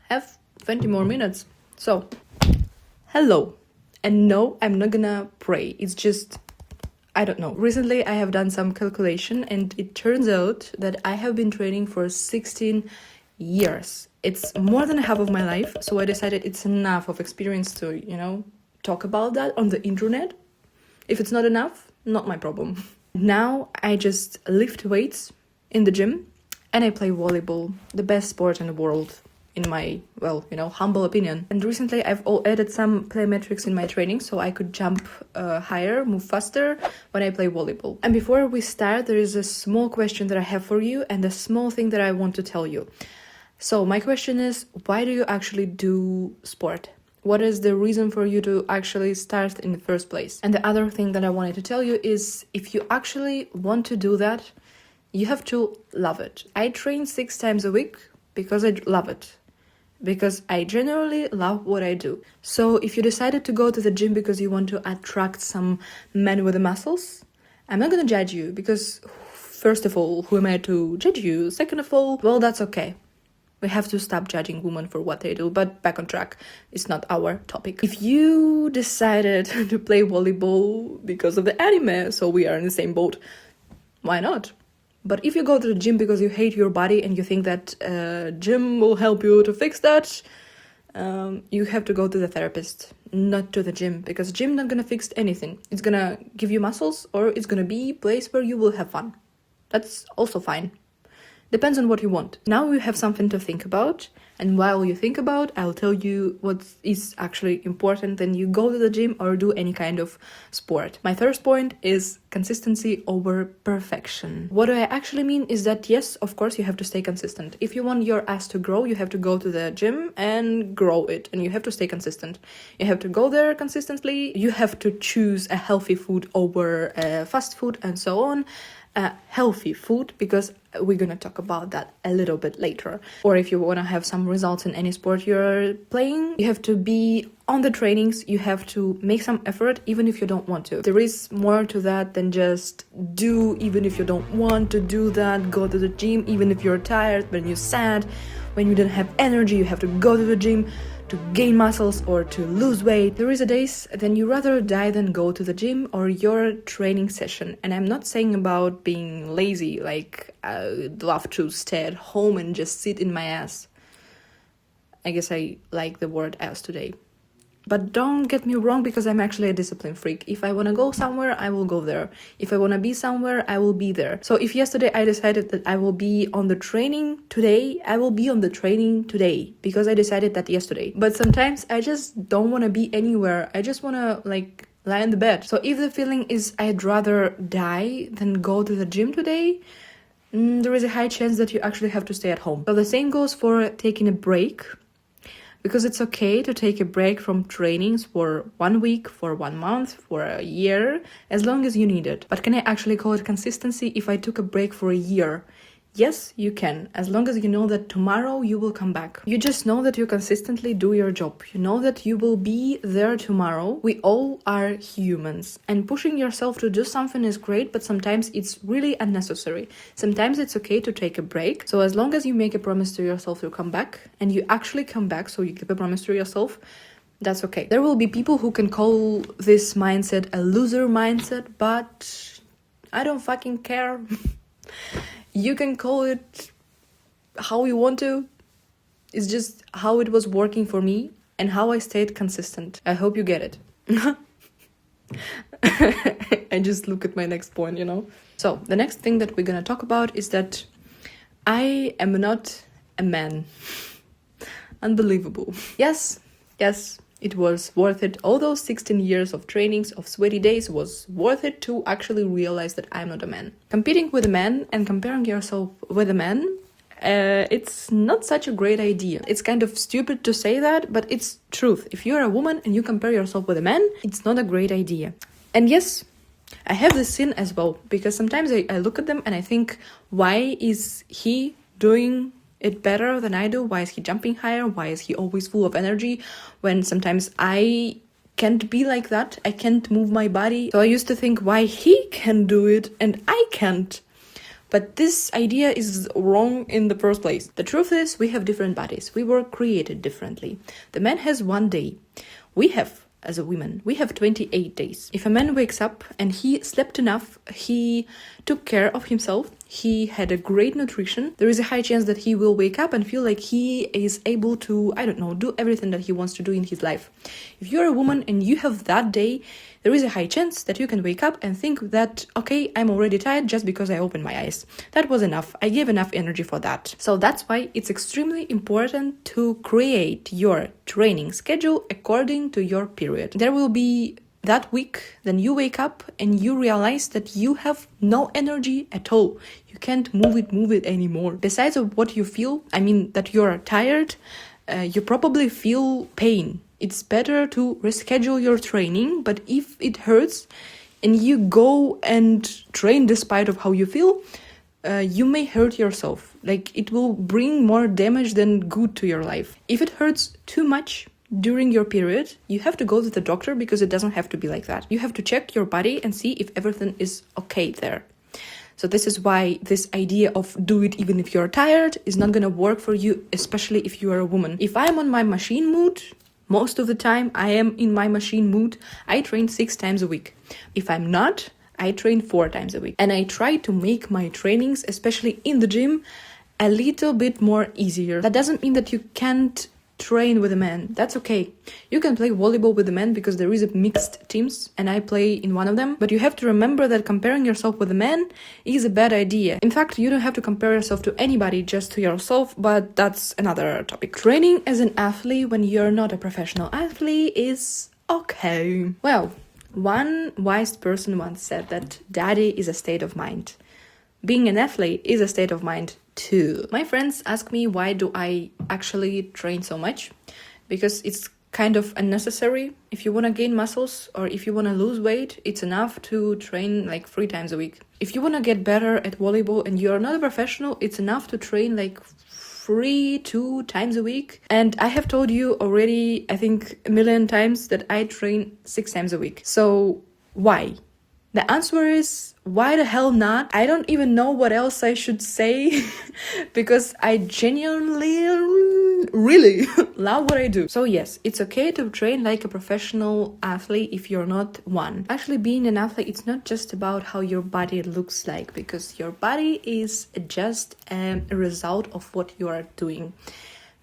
have 20 more minutes. So, hello. And no, I'm not gonna pray. It's just, I don't know. Recently, I have done some calculation and it turns out that I have been training for 16 years. It's more than half of my life. So I decided it's enough of experience to, talk about that on the internet. If it's not enough, not my problem. Now I just lift weights in the gym and I play volleyball, the best sport in the world, in my, humble opinion. And recently I've added some plyometrics in my training so I could jump higher, move faster when I play volleyball. And before we start, there is a small question that I have for you and a small thing that I want to tell you. So my question is, why do you actually do sport? What is the reason for you to actually start in the first place? And the other thing that I wanted to tell you is, if you actually want to do that, you have to love it. I train 6 times a week because I love it. Because I generally love what I do. So if you decided to go to the gym because you want to attract some men with the muscles, I'm not gonna judge you because, first of all, who am I to judge you? Second of all, well, that's okay. We have to stop judging women for what they do, but back on track. It's not our topic. If you decided to play volleyball because of the anime, so we are in the same boat, why not? But if you go to the gym because you hate your body and you think that gym will help you to fix that, you have to go to the therapist, not to the gym, because gym not gonna fix anything. It's gonna give you muscles or it's gonna be a place where you will have fun. That's also fine. Depends on what you want. Now you have something to think about, and while you think about, I'll tell you what is actually important when you go to the gym or do any kind of sport. My first point is consistency over perfection. What I actually mean is that, yes, of course, you have to stay consistent. If you want your ass to grow, you have to go to the gym and grow it, and you have to stay consistent. You have to go there consistently. You have to choose a healthy food over fast food and so on. Healthy food, because we're gonna talk about that a little bit later. Or if you want to have some results in any sport you're playing, you have to be on the trainings, you have to make some effort even if you don't want to. There is more to that than just do even if you don't want to do that. Go to the gym even if you're tired, when you're sad, when you don't have energy, you have to go to the gym to gain muscles or to lose weight. There is a days then you rather die than go to the gym or your training session. And I'm not saying about being lazy, like I'd love to stay at home and just sit in my ass. I guess I like the word ass today. But don't get me wrong, because I'm actually a discipline freak. If I want to go somewhere, I will go there. If I want to be somewhere, I will be there. So if yesterday I decided that I will be on the training today, I will be on the training today, because I decided that yesterday. But sometimes I just don't want to be anywhere. I just want to lie in the bed. So if the feeling is I'd rather die than go to the gym today, there is a high chance that you actually have to stay at home. So the same goes for taking a break. Because it's okay to take a break from trainings for 1 week, for 1 month, for a year, as long as you need it. But can I actually call it consistency if I took a break for a year? Yes, you can, as long as you know that tomorrow you will come back. You just know that you consistently do your job. You know that you will be there tomorrow. We all are humans. And pushing yourself to do something is great, but sometimes it's really unnecessary. Sometimes it's okay to take a break. So as long as you make a promise to yourself to come back, and you actually come back, so you give a promise to yourself, that's okay. There will be people who can call this mindset a loser mindset, but I don't fucking care. You can call it how you want to. It's just how it was working for me and how I stayed consistent. I hope you get it. I just look at my next point, So the next thing that we're gonna talk about is that I am not a man. Unbelievable. Yes, it was worth it. All those 16 years of trainings, of sweaty days was worth it to actually realize that I'm not a man. Competing with a man and comparing yourself with a man, it's not such a great idea. It's kind of stupid to say that, but it's truth. If you're a woman and you compare yourself with a man, it's not a great idea. And yes, I have this sin as well, because sometimes I look at them and I think, why is he doing it better than I do? Why is he jumping higher? Why is he always full of energy? When sometimes I can't be like that. I can't move my body. So I used to think why he can do it and I can't. But this idea is wrong in the first place. The truth is, we have different bodies. We were created differently. The man has 1 day. We have, as a woman, we have 28 days. If a man wakes up and he slept enough, he took care of himself, he had a great nutrition, there is a high chance that he will wake up and feel like he is able to, do everything that he wants to do in his life. If you're a woman and you have that day, there is a high chance that you can wake up and think that, okay, I'm already tired just because I opened my eyes. That was enough. I gave enough energy for that. So that's why it's extremely important to create your training schedule according to your period. There will be that week, then you wake up and you realize that you have no energy at all. You can't move it anymore. Besides of what you feel, that you're tired, you probably feel pain. It's better to reschedule your training, but if it hurts and you go and train despite of how you feel, you may hurt yourself. Like, it will bring more damage than good to your life. If it hurts too much during your period, you have to go to the doctor, because it doesn't have to be like that. You have to check your body and see if everything is okay there. So this is why this idea of do it even if you're tired is not gonna work for you, especially if you are a woman. If I'm on my machine mood, most of the time I am in my machine mood, I train 6 times a week. If I'm not, I train 4 times a week. And I try to make my trainings, especially in the gym, a little bit more easier. That doesn't mean that you can't train with a man. That's okay. You can play volleyball with a man because there is a mixed teams and I play in one of them. But you have to remember that comparing yourself with a man is a bad idea. In fact, you don't have to compare yourself to anybody, just to yourself, but that's another topic. Training as an athlete when you're not a professional athlete is okay. Well, one wise person once said that daddy is a state of mind. Being an athlete is a state of mind too. My friends ask me why do I actually train so much? Because it's kind of unnecessary. If you want to gain muscles or if you want to lose weight, it's enough to train like 3 times a week. If you want to get better at volleyball and you're not a professional, it's enough to train like 2 times a week. And I have told you already, I think a million times, that I train 6 times a week. So why? The answer is, why the hell not? I don't even know what else I should say because I genuinely really love what I do. So yes, it's okay to train like a professional athlete if you're not one. Actually, being an athlete, it's not just about how your body looks like, because your body is just a result of what you are doing.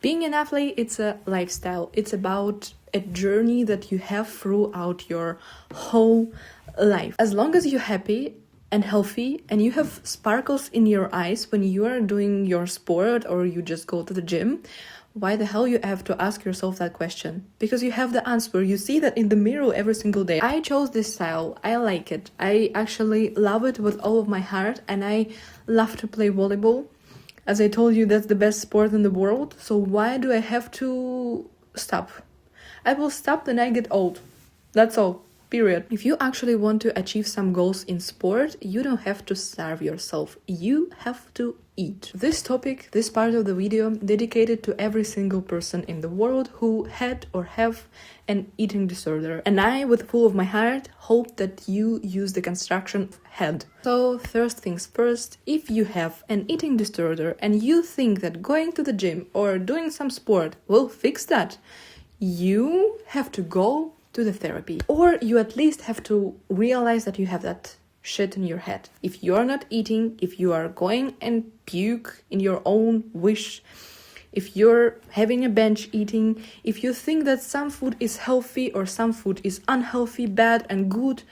Being an athlete, it's a lifestyle. It's about a journey that you have throughout your whole life. As long as you're happy and healthy and you have sparkles in your eyes when you are doing your sport or you just go to the gym, why the hell you have to ask yourself that question? Because you have the answer. You see that in the mirror every single day. I chose this style. I like it. I actually love it with all of my heart, and I love to play volleyball. As I told you, that's the best sport in the world. So why do I have to stop? I will stop when I get old. That's all. Period. If you actually want to achieve some goals in sport, you don't have to starve yourself. You have to eat. This topic, this part of the video, dedicated to every single person in the world who had or have an eating disorder. And I, with full of my heart, hope that you use the construction of had. So first things first, if you have an eating disorder and you think that going to the gym or doing some sport will fix that, you have to go to the therapy, or you at least have to realize that you have that shit in your head. If you're not eating, if you are going and puke in your own wish, if you're having a binge eating, if you think that some food is healthy or some food is unhealthy, bad and good,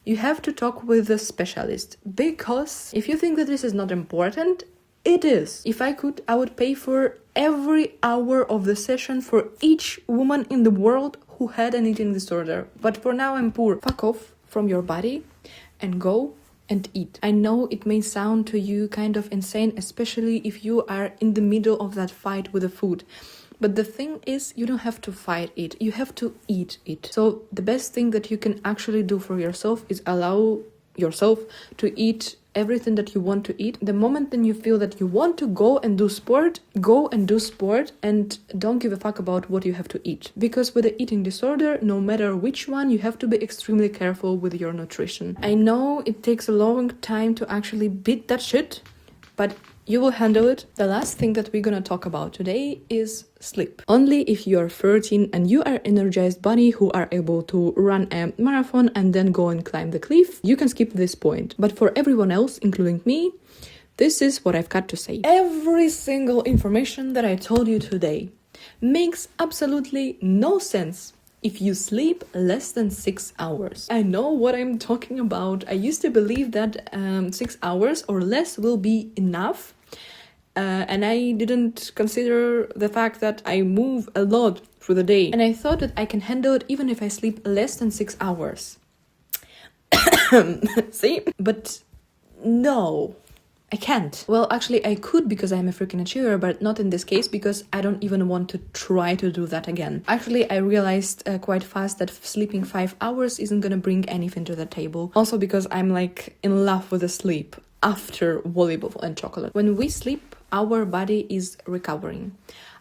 you have to talk with a specialist. Because if you think that this is not important, it is. If I could, I would pay for every hour of the session for each woman in the world who had an eating disorder. But for now, I'm poor. Fuck off from your body and go and eat. I know it may sound to you kind of insane, especially if you are in the middle of that fight with the food. But the thing is, you don't have to fight it. You have to eat it. So the best thing that you can actually do for yourself is allow yourself to eat everything that you want to eat. The moment then you feel that you want to go and do sport, go and do sport, and don't give a fuck about what you have to eat. Because with the eating disorder, no matter which one, you have to be extremely careful with your nutrition. I know it takes a long time to actually beat that shit, but you will handle it. The last thing that we're gonna talk about today is sleep. Only if you are 13 and you are energized bunny who are able to run a marathon and then go and climb the cliff, you can skip this point. But for everyone else, including me, this is what I've got to say. Every single information that I told you today makes absolutely no sense if you sleep less than 6 hours. I know what I'm talking about. I used to believe that 6 hours or less will be enough. And I didn't consider the fact that I move a lot through the day. And I thought that I can handle it even if I sleep less than 6 hours. See? But no. I can't. Well, actually, I could because I'm a freaking achiever, but not in this case because I don't even want to try to do that again. Actually, I realized quite fast that sleeping 5 hours isn't gonna bring anything to the table. Also because I'm like in love with the sleep after volleyball and chocolate. When we sleep, our body is recovering.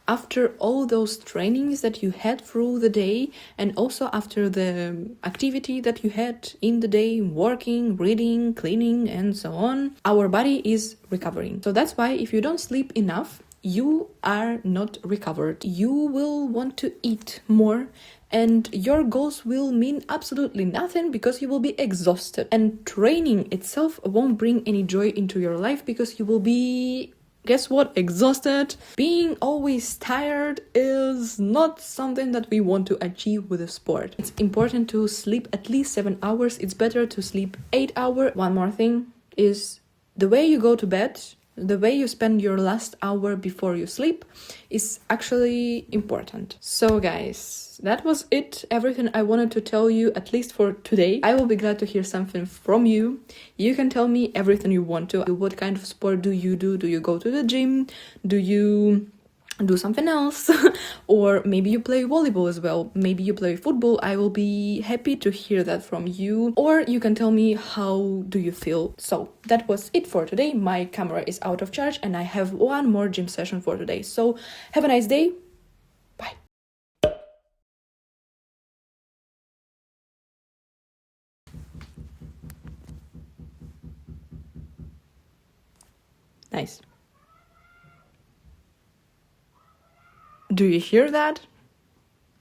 After all those trainings that you had through the day, and also after the activity that you had in the day, working, reading, cleaning, and so on, our body is recovering. So that's why if you don't sleep enough, you are not recovered. You will want to eat more, and your goals will mean absolutely nothing because you will be exhausted. And training itself won't bring any joy into your life because you will be... guess what? Exhausted. Being always tired is not something that we want to achieve with a sport. It's important to sleep at least 7 hours. It's better to sleep 8 hours. One more thing is the way you go to bed, the way you spend your last hour before you sleep is actually important. So guys, that was it. Everything I wanted to tell you, at least for today. I will be glad to hear something from you. You can tell me everything you want to. What kind of sport do you do? Do you go to the gym? Do you do something else? Or maybe you play volleyball as well. Maybe you play football. I will be happy to hear that from you. Or you can tell me how do you feel. So that was it for today. My camera is out of charge and I have one more gym session for today. So have a nice day. Bye. Nice. Do you hear that?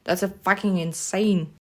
That's a fucking insane.